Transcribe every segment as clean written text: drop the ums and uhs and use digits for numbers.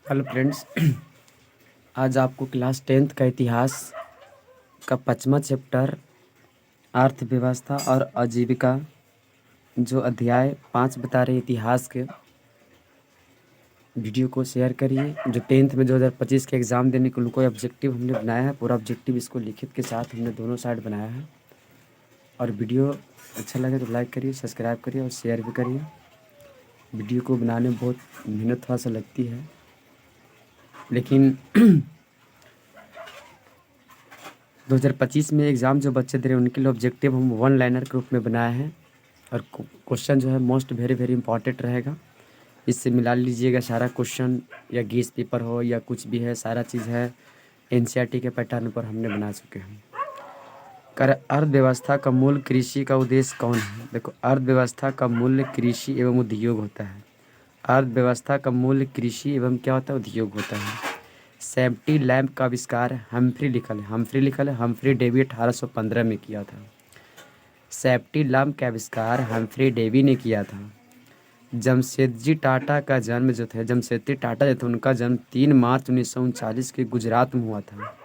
Hello friends. आज आपको class 10th का इतिहास का 5वां चैप्टर अर्थव्यवस्था और आजीविका जो अध्याय 5 बता रहे इतिहास के वीडियो को शेयर करिए। जो 10th में 2025 के एग्ज़ाम देने के उनको ऑब्जेक्टिव हमने बनाया है, पूरा ऑब्जेक्टिव इसको लिखित के साथ हमने दोनों साइड बनाया है। और वीडियो अच्छा लगे तो लाइक करिए, सब्सक्राइब करिए और शेयर भी करिए। वीडियो को बनाने में बहुत मेहनत थोड़ा सा लगती है, लेकिन 2025 में एग्ज़ाम जो बच्चे दे रहे हैं उनके लिए ऑब्जेक्टिव हम 1 लाइनर के रूप में बनाए हैं। और क्वेश्चन जो है मोस्ट वेरी वेरी इंपॉर्टेंट रहेगा। इससे मिला लीजिएगा सारा क्वेश्चन, या गेस पेपर हो या कुछ भी है, सारा चीज़ है एनसीईआरटी के पैटर्न पर हमने बना चुके हैं। कर अर्थव्यवस्था का मूल कृषि का उद्देश्य कौन है? देखो, अर्थव्यवस्था का मूल्य कृषि एवं उद्योग होता है। अर्थव्यवस्था का मूल्य कृषि एवं क्या होता है? उद्योग होता है। सेफ्टी लैम्प का आविष्कार हम्फ्री डेवी 1815 में किया था। सेफ्टी लैम्प का आविष्कार हम्फ्री डेवी ने किया था। जमशेदजी टाटा का जन्म जो थे, जमशेदजी टाटा जो थे, उनका जन्म 3 मार्च 1939 के गुजरात में हुआ था।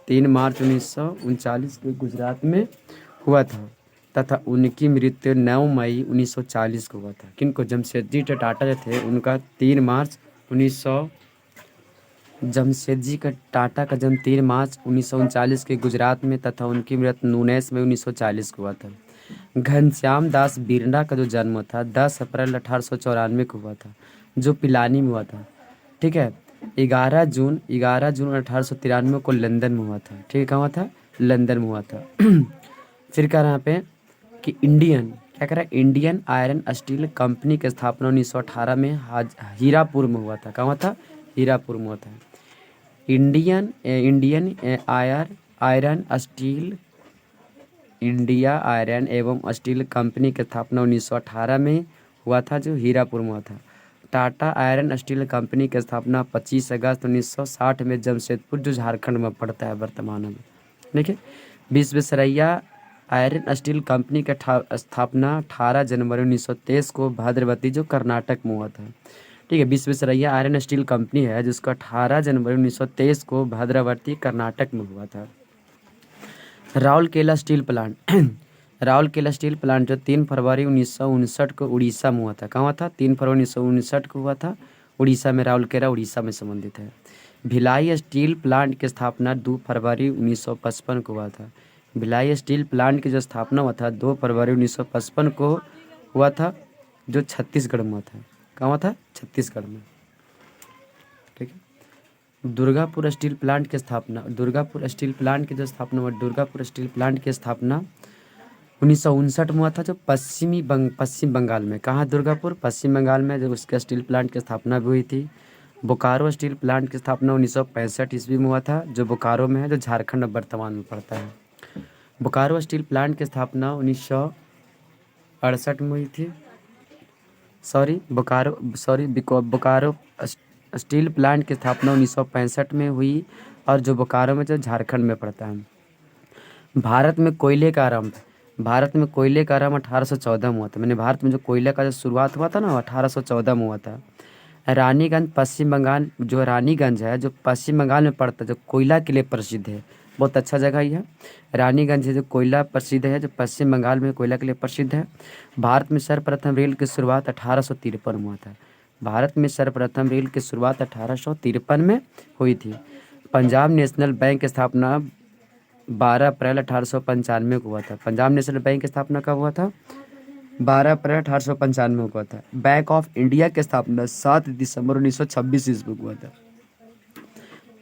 3 मार्च 1939 के गुजरात में हुआ था तथा उनकी मृत्यु 9 मई 1940 को हुआ था। किनको? जमशेदजी टाटा जो थे उनका 3 मार्च 1900 जमशेदजी का टाटा का जन्म 3 मार्च 1939 के गुजरात में तथा उनकी मृत्यु 19 मई 1940 को हुआ था। घनश्याम दास बिरला का जो जन्म था 10 अप्रैल 1894 को हुआ था, जो पिलानी में हुआ था। ठीक है। 11 जून 1893 को लंदन में हुआ था। ठीक है, कहाँ हुआ था? लंदन में हुआ था। फिर कह रहा है यहाँ पे कि क्या कह रहा है? इंडियन आयरन स्टील कंपनी की स्थापना 1918 में हीरापुर में हुआ था। कहाँ हुआ था? हीरापुर में हुआ था। इंडिया आयरन एवं स्टील कंपनी की स्थापना 1918 में हुआ था, जो हीरापुर में हुआ था। टाटा आयरन स्टील कंपनी की स्थापना 25 अगस्त 1960 में जमशेदपुर, जो झारखंड में पड़ता है वर्तमान में। देखिए, विश्वेश्वरैया आयरन स्टील कंपनी की स्थापना 18 जनवरी 1923 को भद्रवती, जो कर्नाटक में हुआ था। ठीक है, विश्वेश्वरैया आयरन स्टील कंपनी है जिसका 18 जनवरी 1923 को भद्रावती, कर्नाटक में हुआ था। Rourkela steel plant Rourkela steel plant जो 3 फरवरी 1959 को उड़ीसा में हुआ था। कहाँ हुआ था? 3 फरवरी 1959 को हुआ था, उड़ीसा में। राउरकेला उड़ीसा में संबंधित है। भिलाई स्टील प्लांट की स्थापना 2 फरवरी 1955 को हुआ था। भिलाई स्टील प्लांट की जो स्थापना हुआ था 2 फरवरी 1955 को हुआ था, जो छत्तीसगढ़ में हुआ था। कहाँ हुआ था? छत्तीसगढ़ में। ठीक है। दुर्गापुर स्टील प्लांट की स्थापना दुर्गापुर स्टील प्लांट की स्थापना 1959 में हुआ था, जो पश्चिम बंगाल में। कहाँ? दुर्गापुर, पश्चिम बंगाल में, जो उसके स्टील प्लांट की स्थापना भी हुई थी। बोकारो स्टील प्लांट की स्थापना 1965 ईस्वी में हुआ था, जो बोकारो में है, जो झारखंड वर्तमान में पड़ता है। बोकारो स्टील प्लांट की स्थापना 1968 में हुई थी। बोकारो स्टील प्लांट की स्थापना 1965 में हुई, और जो बोकारो में, जो झारखंड में पड़ता है। भारत में कोयले का आरंभ 1814 में हुआ था। मैंने भारत में जो कोयले का जो शुरुआत हुआ था ना, 1814 में हुआ था। रानीगंज पश्चिम बंगाल, जो रानीगंज है, जो पश्चिम बंगाल में पड़ता है, जो कोयला के लिए प्रसिद्ध है। बहुत अच्छा जगह ही है रानीगंज है, जो कोयला प्रसिद्ध है, जो पश्चिम बंगाल में कोयला के लिए प्रसिद्ध है। भारत में सर्वप्रथम रेल की शुरुआत 1853 में हुआ था। भारत में सर्वप्रथम रेल की शुरुआत 1853 में हुई थी। पंजाब नेशनल बैंक की स्थापना 12 अप्रैल 1895 को हुआ था। पंजाब नेशनल बैंक की स्थापना कब हुआ था? 12 अप्रैल 1895 को हुआ था। बैंक ऑफ इंडिया की स्थापना 7 दिसंबर 1926 ईस्वी को हुआ था।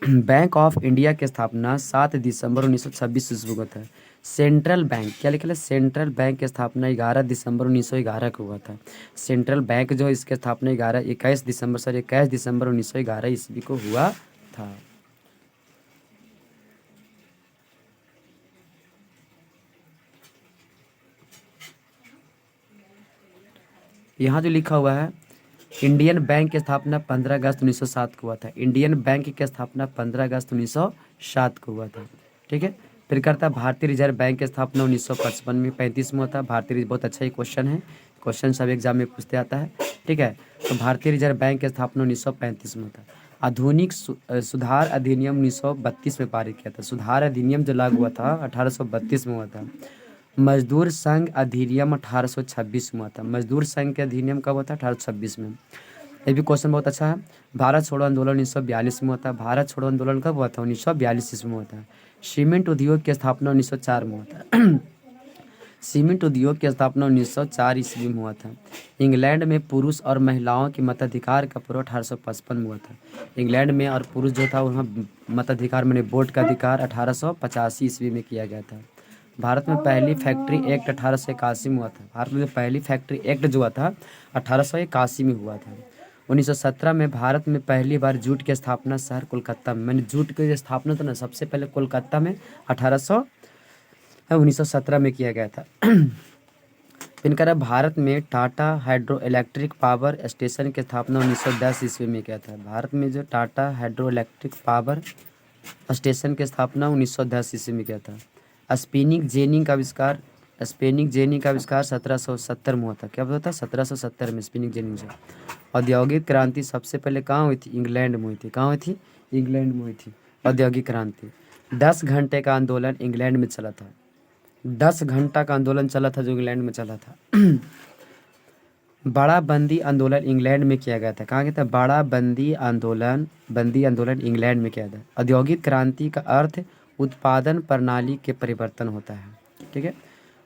बैंक ऑफ इंडिया की स्थापना 7 दिसंबर 1926 ईस्वी को हुआ था। सेंट्रल बैंक, क्या लिखा है? सेंट्रल बैंक की स्थापना 11 दिसंबर 1911 को हुआ था। सेंट्रल बैंक जो इसकी स्थापना 21 दिसंबर 1911 ईस्वी को हुआ था। यहाँ जो लिखा हुआ है, इंडियन बैंक की स्थापना 15 अगस्त 1907 को हुआ था। इंडियन बैंक की स्थापना 15 अगस्त 1907 को हुआ था। ठीक है। फिर करता है भारतीय रिजर्व बैंक की स्थापना 1955 में 35 में होता है। बहुत अच्छा ही क्वेश्चन है, क्वेश्चन सब एग्जाम में पूछते आता है। ठीक है। तो भारतीय रिजर्व बैंक की स्थापना 1935 में होता है। आधुनिक सुधार अधिनियम 1932 में पारित किया था। सुधार अधिनियम जो लागू हुआ था 1832 में हुआ था। मजदूर संघ अधिनियम 1826 में हुआ था। मजदूर संघ के अधिनियम कब हुआ था? 1826 में। ये भी क्वेश्चन बहुत अच्छा है। भारत छोड़ो आंदोलन 1942 में हुआ था। भारत छोड़ो आंदोलन कब हुआ था? 1942 ईस्वी में हुआ था। सीमेंट उद्योग की स्थापना 1904 में हुआ था। सीमेंट उद्योग की स्थापना 1904 ईस्वी में हुआ था। इंग्लैंड में पुरुष और महिलाओं के मताधिकार का पूर्व 1855 में हुआ था। इंग्लैंड में और पुरुष जो था वहाँ मताधिकार मैंने वोट का अधिकार 1885 ईस्वी में किया गया था। भारत में पहली फैक्ट्री एक्ट 1881 में हुआ था। भारत में जो पहली फैक्ट्री एक्ट जो हुआ था 1881 में हुआ था। 1917 में भारत में पहली बार जूट की स्थापना शहर कोलकाता में, मैंने जूट की स्थापना तो ना सबसे पहले कोलकाता में 1917 में किया गया था। फिर कह रहा भारत में Tata hydro electric power station की स्थापना 1910 ईस्वी में किया था। भारत में जो Tata hydro electric power station की स्थापना 1910 ईस्वी में किया था। स्पिनिंग जेनी का आविष्कार 1770 में हुआ था। क्या होता था? 1770 में स्पिनिंग जेनी से। औद्योगिक क्रांति सबसे पहले कहाँ हुई थी? इंग्लैंड में हुई थी। कहाँ हुई थी? इंग्लैंड में हुई थी औद्योगिक क्रांति। 10 घंटे का आंदोलन इंग्लैंड में चला था। 10 घंटा का आंदोलन चला था जो इंग्लैंड में चला था। बड़ा बंदी आंदोलन इंग्लैंड में किया गया था। कहाँ गया था? बड़ा बंदी आंदोलन इंग्लैंड में किया था। औद्योगिक क्रांति का अर्थ उत्पादन प्रणाली के परिवर्तन होता है। ठीक है।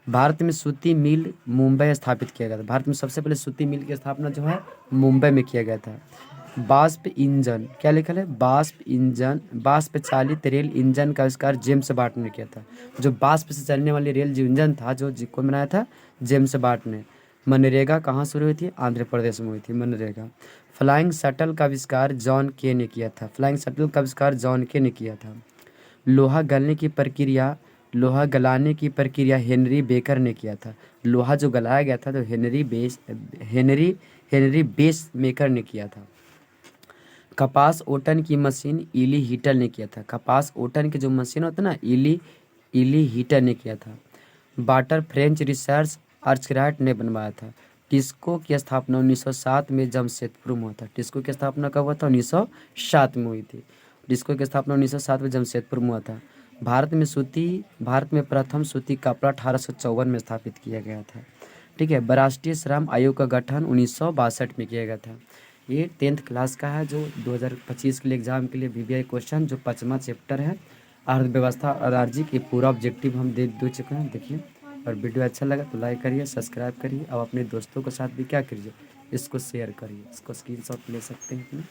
भारत में सूती मिल मुंबई स्थापित किया गया था। भारत में सबसे पहले सूती मिल की स्थापना जो है मुंबई में किया गया था। वाष्प इंजन, क्या लिखा है? वाष्प चालित रेल इंजन का आविष्कार जेम्स वाट ने किया था। जो वाष्प से चलने वाली रेल जो इंजन था जो कौन बनाया था? जेम्स वाट ने। मनरेगा कहाँ शुरू हुई थी? आंध्र प्रदेश में हुई थी मनरेगा। फ्लाइंग शटल का आविष्कार जॉन के ने किया था। फ्लाइंग शटल का आविष्कार जॉन के ने किया था। लोहा गलाने की प्रक्रिया हेनरी बेकर ने किया था। लोहा जो गलाया गया था तो हेनरी बेस मेकर ने किया था। कपास ओटन की मशीन इली हीटर ने किया था। कपास ओटन की जो मशीन होता है ना इली हीटर ने किया था। वाटर फ्रेंच रिसर्च आर्चराइट ने बनवाया था। टिस्को की स्थापना 1907 में जमशेदपुर में हुआ था। टिस्को की स्थापना कब हुआ था? 1907 में हुई थी। टिस्को की स्थापना 1907 में जमशेदपुर में हुआ था। भारत में प्रथम सूती कपड़ा 1854 में स्थापित किया गया था। ठीक है। राष्ट्रीय श्रम आयोग का गठन 1962 में किया गया था। ये 10th क्लास का है जो 2025 के लिए एग्जाम के लिए VBI क्वेश्चन जो 5वां चैप्टर है अर्थव्यवस्था और राज्य की पूरा ऑब्जेक्टिव हम दे चुके हैं। देखिए, और वीडियो अच्छा लगा तो लाइक करिए, सब्सक्राइब करिए और अपने दोस्तों के साथ भी क्या करिए, इसको शेयर करिए। इसको स्क्रीनशॉट ले सकते हैं अपने।